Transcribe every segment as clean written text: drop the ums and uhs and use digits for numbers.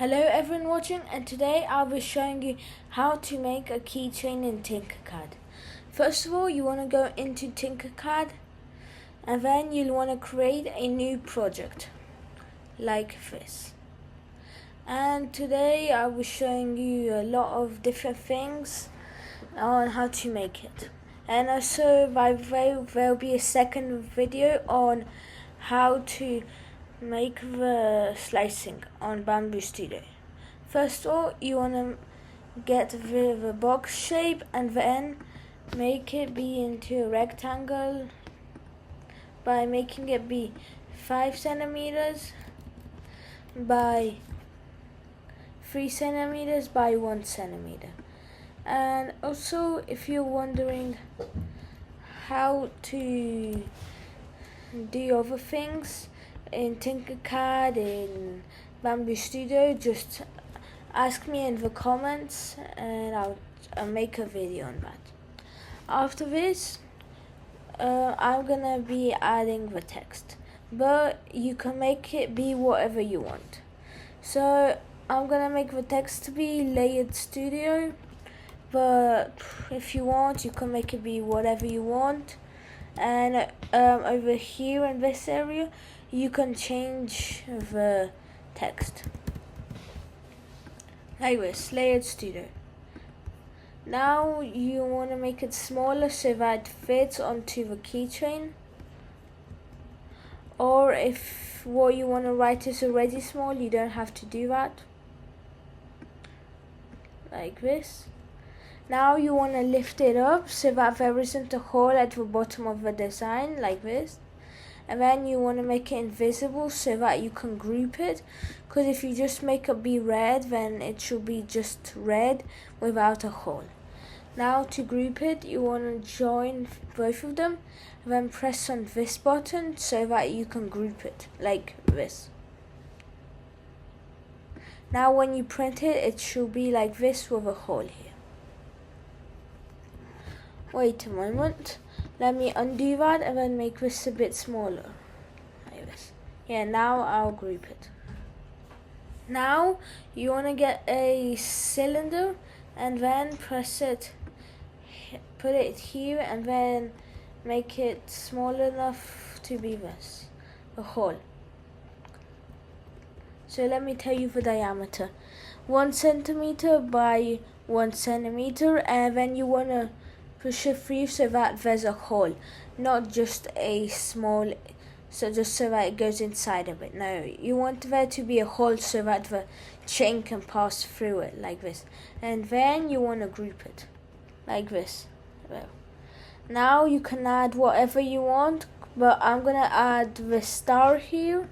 Hello everyone watching, and today I'll be showing you how to make a keychain in Tinkercad. First of all, you want to go into Tinkercad and then you'll want to create a new project like this. And today I'll be showing you a lot of different things on how to make it. And also there'll be a second video on how to make the slicing on Bamboo Studio. First of all, you want to get the box shape and then make it be into a rectangle by making it be 5 centimeters by 3 centimeters by 1 centimeter. And also, if you're wondering how to do other things in Tinkercad, in Bamboo Studio, just ask me in the comments and I'll make a video on that. After this, I'm gonna be adding the text, but you can make it be whatever you want. So I'm gonna make the text to be Layered Studio, but if you want, you can make it be whatever you want. And over here in this area, you can change the text like this, Layered Studio. Now you want to make it smaller so that it fits onto the keychain, or if what you want to write is already small, you don't have to do that, like this. Now you want to lift it up so that there isn't a hole at the bottom of the design, like this. And then you want to make it invisible so that you can group it, because if you just make it be red, then it should be just red without a hole. Now to group it, you want to join both of them and then press on this button so that you can group it like this. Now when you print it, it should be like this with a hole here. Wait a moment, let me undo that and then make this a bit smaller, like this. Yeah, now I'll group it. Now you want to get a cylinder and then press it, put it here and then make it small enough to be this, a hole. So let me tell you the diameter, 1 centimeter by 1 centimeter, and then you want to push it through so that there's a hole, not just a small, so just so that it goes inside of it. No, you want there to be a hole so that the chain can pass through it, like this. And then you want to group it, like this. Well, now you can add whatever you want, but I'm going to add the star here,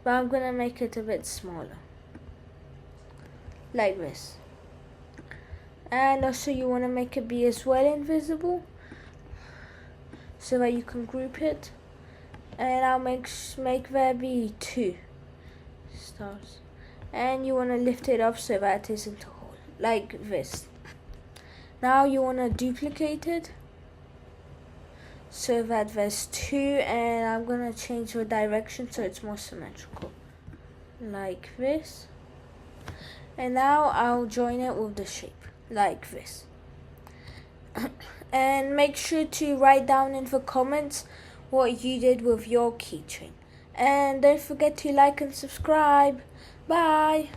but I'm going to make it a bit smaller, like this. And also you want to make it be as well invisible so that you can group it. And I'll make there be 2 stars. And you want to lift it up so that it isn't a hole, like this. Now you want to duplicate it so that there's 2, and I'm going to change the direction so it's more symmetrical, like this. And now I'll join it with the shape, like this. And make sure to write down in the comments what you did with your keychain. And don't forget to like and subscribe. Bye.